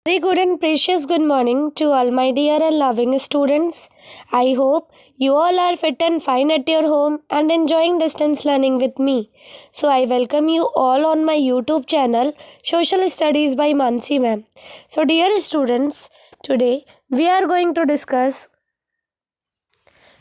Very good and precious good morning to all my dear and loving students. I hope you all are fit and fine at your home and enjoying distance learning with me. So I welcome you all on my YouTube channel Social Studies by Mansi ma'am. So dear students, today we are going to discuss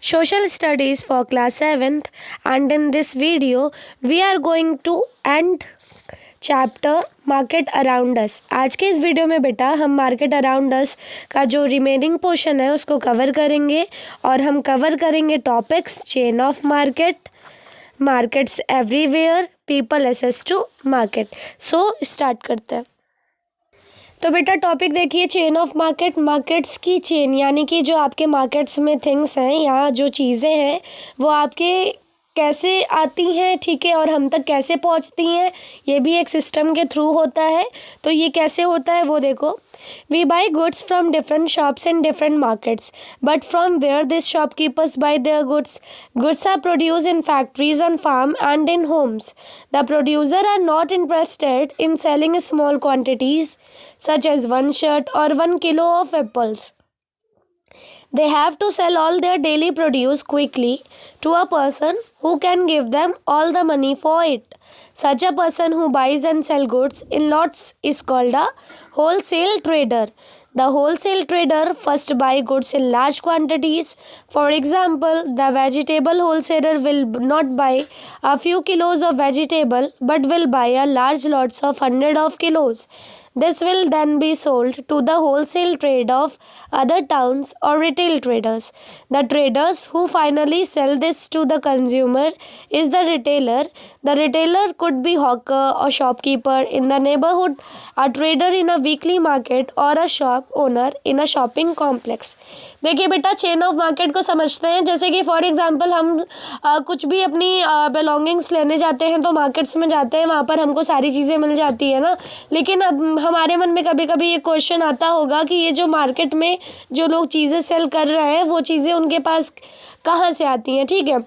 Social Studies for class 7th, and in this video we are going to end chapter market around us. आज के इस video में बेटा हम market around us का जो remaining portion है उसको कवर करेंगे और हम कवर करेंगे topics chain of market, markets everywhere, people access to market. So start करते हैं। तो बेटा टॉपिक देखिए चेन ऑफ मार्केट, मार्केट्स की चेन यानी कि जो आपके मार्केट्स में थिंग्स हैं या जो चीज़ें हैं वो आपके कैसे आती हैं, ठीक है, और हम तक कैसे पहुंचती हैं, ये भी एक सिस्टम के थ्रू होता है। तो ये कैसे होता है वो देखो। We buy goods from different shops in different markets, but from where this shopkeepers buy their goods. Goods are produce in factories, on farm and in homes. The producer are not interested in selling small quantities such as 1 shirt or 1 kilo of apples. They have to sell all their daily produce quickly to a person who can give them all the money for it. Such a person who buys and sells goods in lots is called a wholesale trader. The wholesale trader first buy goods in large quantities. For example, the vegetable wholesaler will not buy a few kilos of vegetable but will buy a large lots of 100 of kilos. This will then be sold to the wholesale trade of other towns or retail traders. The traders who finally sell this to the consumer is the retailer. The retailer could be hawker or shopkeeper in the neighborhood, a trader in a weekly market or a shop owner in a shopping complex. देखिए बेटा chain of market को समझते हैं। जैसे कि for example हम कुछ भी अपनी बिलोंगिंग्स लेने जाते हैं तो मार्केट्स में जाते हैं, वहाँ पर हमको सारी चीज़ें मिल जाती है ना। लेकिन अब हमारे मन में कभी कभी ये क्वेश्चन आता होगा कि ये जो मार्केट में जो लोग चीज़ें सेल कर रहे हैं वो चीज़ें उनके पास कहाँ से आती हैं, ठीक है।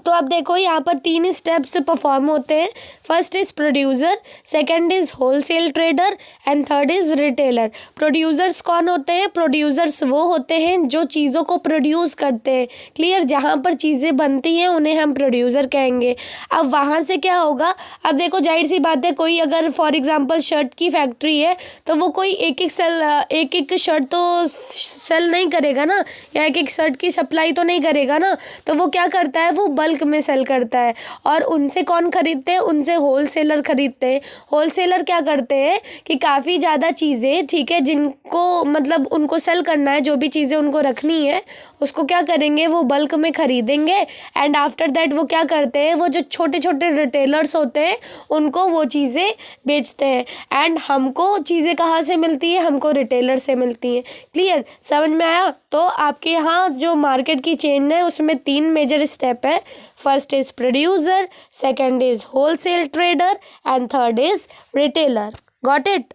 तो अब देखो यहाँ पर 3 स्टेप्स परफॉर्म होते हैं। First is producer, second is wholesale trader and third is retailer. Producers कौन होते हैं? प्रोड्यूसर्स वो होते हैं जो चीज़ों को प्रोड्यूस करते हैं, क्लियर, जहाँ पर चीज़ें बनती हैं उन्हें हम प्रोड्यूसर कहेंगे। अब वहाँ से क्या होगा, अब देखो जाहिर सी बात है, कोई अगर फॉर एग्जांपल शर्ट की फैक्ट्री है तो वो कोई एक एक शर्ट तो सेल नहीं करेगा ना, या एक शर्ट की सप्लाई तो नहीं करेगा ना। तो वो क्या करता है, वो बल्क में सेल करता है। और उनसे कौन खरीदते हैं? उनसे होलसेलर खरीदते हैं। होलसेलर क्या करते हैं कि काफ़ी ज़्यादा चीज़ें, ठीक है, जिनको मतलब उनको सेल करना है, जो भी चीज़ें उनको रखनी है उसको क्या करेंगे, वो बल्क में खरीदेंगे। एंड आफ्टर दैट वो क्या करते हैं, वो जो छोटे छोटे रिटेलर्स होते हैं उनको वो चीज़ें बेचते हैं। एंड हमको चीज़ें कहाँ से मिलती है? हमको रिटेलर से मिलती हैं। क्लियर, समझ में आया? तो आपके यहाँ जो मार्केट की चेन है उसमें 3 मेजर स्टेप है। First is producer, second is wholesale trader and third is retailer. Got it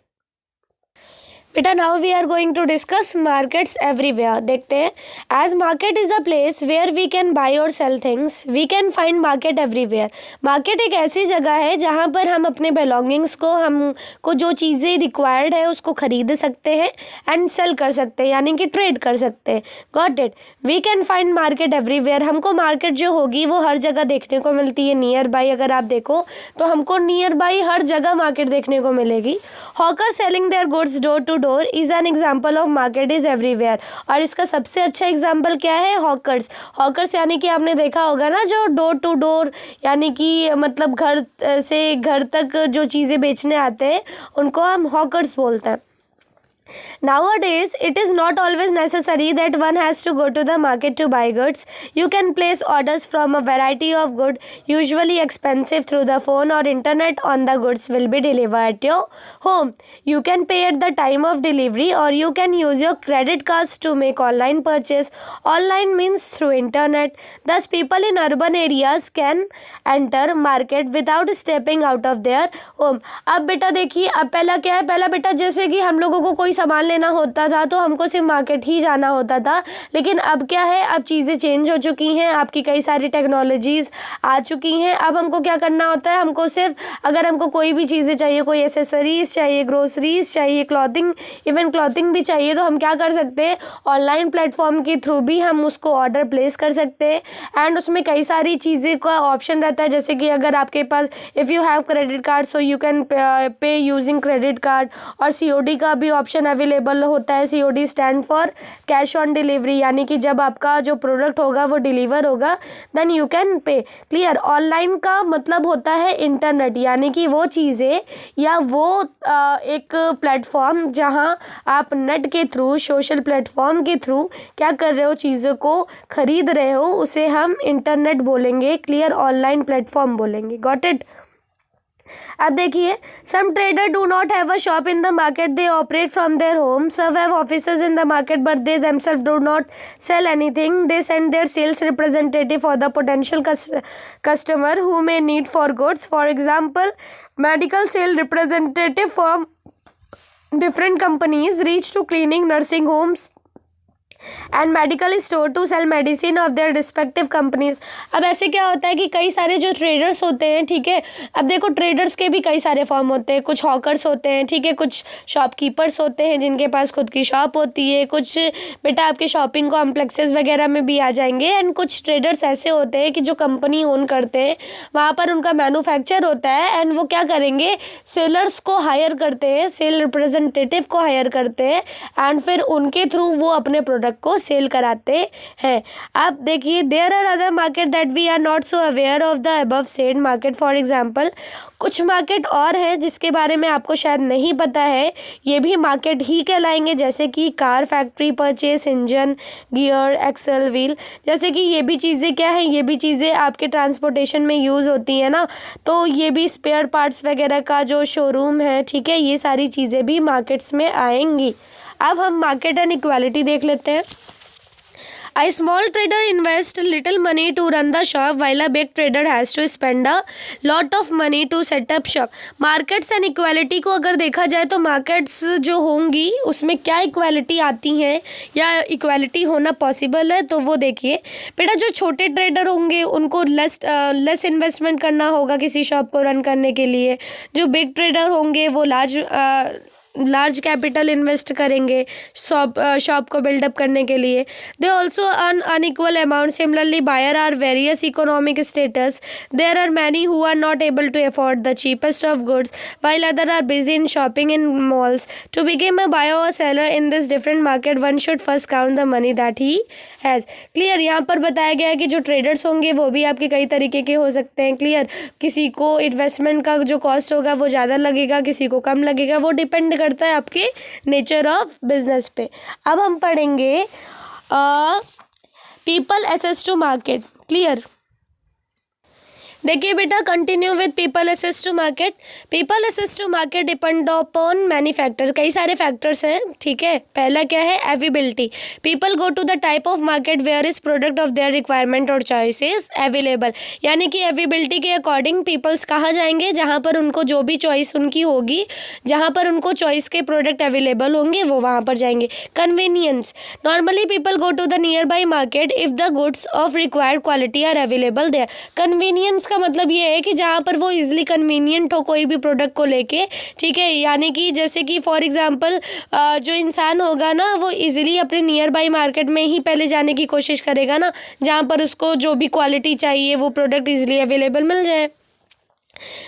बेटा? Now we are going to discuss markets everywhere. देखते हैं। As market is a place where we can buy और sell things, we can find market everywhere. Market एक ऐसी जगह है जहाँ पर हम अपने बिलोंगिंग्स को, हमको जो चीज़ें रिक्वायर्ड है उसको खरीद सकते हैं एंड सेल कर सकते हैं, यानी कि ट्रेड कर सकते हैं। Got it? We can find market everywhere. हमको मार्केट जो होगी वो हर जगह देखने को मिलती है। नियर बाई अगर आप देखो तो हमको नियर बाई हर जगह मार्केट देखने को मिलेगी। Hawker selling their goods door to door is an example of market is everywhere. और इसका सबसे अच्छा एग्जाम्पल क्या है? हॉकर्स। हॉकर्स यानी कि आपने देखा होगा ना, जो डोर टू डोर यानी कि मतलब घर से घर तक जो चीज़ें बेचने आते हैं उनको हम हॉकर्स बोलते हैं। Nowadays, it is not always necessary that one has to go to the market to buy goods. You can place orders from a variety of goods, usually expensive, through the phone or internet. On the goods will be delivered at your home. You can pay at the time of delivery, or you can use your credit cards to make online purchase. Online means through internet. Thus, people in urban areas can enter market without stepping out of their home. अब बेटा देखिए, अब पहला क्या है? पहला बेटा जैसे कि हम लोगों को कोई सामान लेना होता था तो हमको सिर्फ मार्केट ही जाना होता था। लेकिन अब क्या है, अब चीज़ें चेंज हो चुकी हैं, आपकी कई सारी टेक्नोलॉजीज़ आ चुकी हैं। अब हमको क्या करना होता है, हमको सिर्फ अगर हमको कोई भी चीज़ें चाहिए, कोई एसेसरीज़ चाहिए, ग्रोसरीज़ चाहिए, क्लॉथिंग, इवन क्लॉथिंग भी चाहिए, तो हम क्या कर सकते हैं, ऑनलाइन प्लेटफॉर्म के थ्रू भी हम उसको ऑर्डर प्लेस कर सकते हैं। एंड उसमें कई सारी चीज़ें का ऑप्शन रहता है, जैसे कि अगर आपके पास if you have credit card so you can pay using credit card, और COD का भी ऑप्शन अवेलेबल होता है। COD stand for cash on delivery, यानी कि जब आपका जो प्रोडक्ट होगा वो डिलीवर होगा then you can pay. Clear. Online का मतलब होता है इंटरनेट, यानी कि वो चीज़ें या वो एक प्लेटफॉर्म जहाँ आप नेट के थ्रू, सोशल प्लेटफॉर्म के थ्रू क्या कर रहे हो, चीज़ों को खरीद रहे हो, उसे हम इंटरनेट बोलेंगे। क्लियर। ऑनलाइन प्लेटफॉर्म बोलेंगे। Got it. अब देखिए, some trader do not have a shop in the market, they operate from their home, some have offices in the market but they themselves do not sell anything, they send their sales representative for the potential customer who may need for goods, for example medical sale representative from different companies reach to clinic, nursing homes and medical store to sell medicine of their respective companies. अब ऐसे क्या होता है कि कई सारे जो traders होते हैं, ठीक है, अब देखो ट्रेडर्स के भी कई सारे फॉर्म होते हैं, कुछ हॉकर्स होते हैं, ठीक है, कुछ शॉपकीपर्स होते हैं जिनके पास खुद की शॉप होती है, कुछ बेटा आपके शॉपिंग कॉम्प्लेक्सेस वगैरह में भी आ जाएंगे, एंड कुछ ट्रेडर्स ऐसे होते हैं कि जो कंपनी ओन करते हैं, वहाँ पर उनका मैन्युफैक्चर होता है एंड वो क्या करेंगे, सेलर्स को हायर करते हैं, सेल रिप्रेजेंटेटिव को हायर करते हैं एंड फिर उनके थ्रू वो अपने प्रोडक्ट को सेल कराते हैं। अब देखिए, there are other market that we are not so aware of the above said market. For example, कुछ मार्केट और है जिसके बारे में आपको शायद नहीं पता है, ये भी मार्केट ही कहलाएंगे, जैसे कि car factory, purchase, engine, gear, axle, wheel. जैसे कि ये भी चीज़ें क्या है, ये भी चीज़ें आपके ट्रांसपोर्टेशन में यूज़ होती है ना, तो ये भी स्पेयर पार्ट्स वगैरह का जो शोरूम है, ठीक है, ये सारी चीज़ें भी मार्केट्स में आएंगी। अब हम मार्केट एंड इक्वालिटी देख लेते हैं। A small trader invests little money to run the shop while a big trader has to spend a lot of money to set up shop. Markets and equality को अगर देखा जाए तो markets जो होंगी उसमें क्या इक्वालिटी आती है या इक्वालिटी होना पॉसिबल है, तो वो देखिए बेटा, जो छोटे ट्रेडर होंगे उनको लेस इन्वेस्टमेंट करना होगा किसी शॉप को रन करने के लिए। जो बिग ट्रेडर होंगे वो लार्ज कैपिटल इन्वेस्ट करेंगे शॉप को बिल्डअप करने के लिए। They also earn unequal amount. Similarly buyer are various economic status. There are many who are not able to afford the cheapest of goods while other are busy in shopping in malls. To become a buyer or seller in this different market, one should first count the money that he has. Clear. यहाँ पर बताया गया है कि जो traders होंगे वो भी आपके कई तरीके के हो सकते हैं। क्लियर। किसी को इन्वेस्टमेंट का जो कॉस्ट होगा वो ज़्यादा लगेगा, किसी को कम लगेगा, वो डिपेंड करता है आपके नेचर ऑफ बिजनेस पे। अब हम पढ़ेंगे people access to market. Clear. देखिए बेटा, continue with people access to market. People access to market depend upon many factors. कई सारे फैक्टर्स हैं, ठीक है। पहला क्या है, availability. People go to the type of market where is product of their requirement और चॉइस इज अवेलेबल। यानी कि अवेलेबिलिटी के अकॉर्डिंग पीपल्स कहाँ जाएंगे, जहाँ पर उनको जो भी चॉइस उनकी होगी, जहाँ पर उनको चॉइस के प्रोडक्ट अवेलेबल होंगे वो वहाँ पर जाएंगे। Convenience. Normally people go to the nearby market if the goods of required quality are available there. Convenience का मतलब ये है कि जहाँ पर वो इजीली कन्वीनियंट हो कोई भी प्रोडक्ट को लेके, ठीक है। यानी कि जैसे कि फॉर एग्जांपल जो इंसान होगा ना, वो इजीली अपने नियर बाई मार्केट में ही पहले जाने की कोशिश करेगा ना, जहाँ पर उसको जो भी क्वालिटी चाहिए वो प्रोडक्ट इजीली अवेलेबल मिल जाए।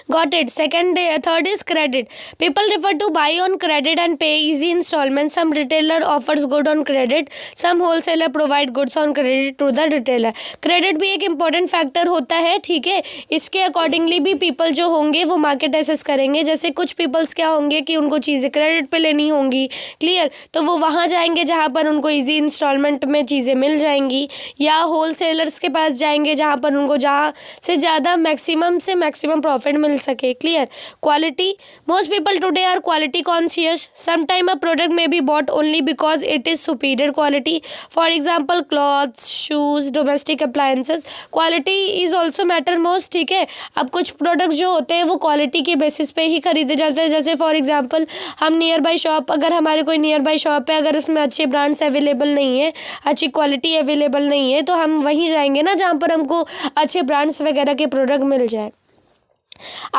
Got it. Third is credit. People prefer to buy on credit and pay easy installments. Some retailer offers good on credit. Some wholesaler provide goods on credit to the retailer. Credit भी एक important factor होता है, ठीक है। इसके accordingly भी people जो होंगे वो market assess करेंगे। जैसे कुछ peoples क्या होंगे कि उनको चीज़ें credit पे लेनी होंगी, क्लियर, तो वो वहाँ जाएंगे जहाँ पर उनको easy installment में चीज़ें मिल जाएंगी, या wholesalers के पास जाएंगे जहाँ पर उनको ज़्यादा से ज़्यादा maximum से maximum प्रॉफिट मिल सके। Clear. Quality, most people today are quality conscious. Sometime a product may be bought only because it is superior quality, for example clothes, shoes, domestic appliances. Quality is also matter most. ठीक है, अब कुछ product जो होते हैं वो quality के basis पे ही खरीदे जाते हैं। जैसे फॉर एग्जांपल हम नियर बाई शॉप, अगर हमारे कोई नियर बाई शॉप है, अगर उसमें अच्छे ब्रांड्स अवेलेबल नहीं है, अच्छी क्वालिटी अवेलेबल नहीं है, तो हम वहीं जाएंगे ना जहाँ पर हमको अच्छे ब्रांड्स वगैरह के प्रोडक्ट मिल जाए।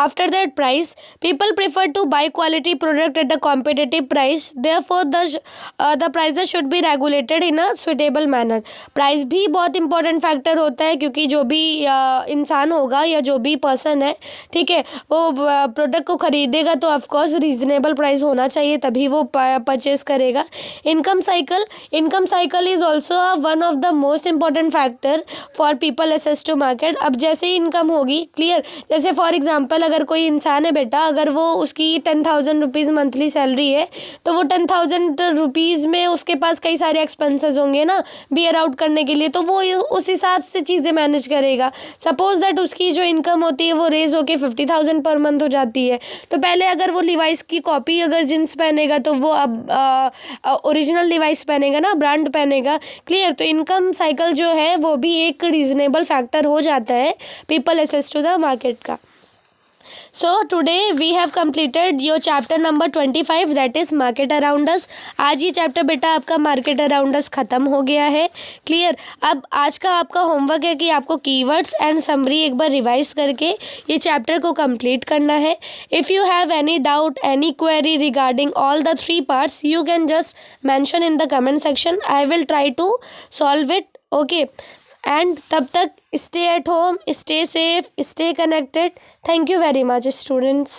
After that price, people prefer to buy quality product at a competitive price. Therefore, the prices should be regulated in a suitable manner. Price भी बहुत इंपॉर्टेंट फैक्टर होता है, क्योंकि जो भी इंसान होगा या जो भी पर्सन है, ठीक है, वो प्रोडक्ट को खरीदेगा तो ऑफकोर्स रीजनेबल प्राइस होना चाहिए, तभी वो परचेज करेगा। Income cycle is also one of the most important factor for people access to market. अब जैसे ही इनकम होगी, क्लियर, जैसे फॉर एग्जाम्पल अगर कोई इंसान है बेटा, अगर वो उसकी 10,000 रुपीज़ मंथली सैलरी है, तो वो 10,000 रुपीज़ में उसके पास कई सारे एक्सपेंसेस होंगे ना बियर आउट करने के लिए, तो वो उस हिसाब से चीज़ें मैनेज करेगा। सपोज दैट उसकी जो इनकम होती है वो रेज होके 50,000 पर मंथ हो जाती है, तो पहले अगर वो लिवाइस की कॉपी अगर जींस पहनेगा तो वो अब ओरिजिनल लिवाइस पहनेगा ना, ब्रांड पहनेगा। क्लियर। तो इनकम साइकिल जो है वो भी एक रीजनेबल फैक्टर हो जाता है people access to the market का। So today we have completed your chapter number 25, that is market around us। आज ये चैप्टर बेटा आपका मार्केट अराउंड अस ख़त्म हो गया है। क्लियर। अब आज का आपका होमवर्क है कि आपको कीवर्ड्स एंड समरी एक बार रिवाइज करके ये चैप्टर को कंप्लीट करना है। If you have any doubt, any query regarding all the 3 parts, you can just mention in the comment section. I will try to solve it. Okay, and तब तक stay at home, stay safe, stay connected. Thank you very much students.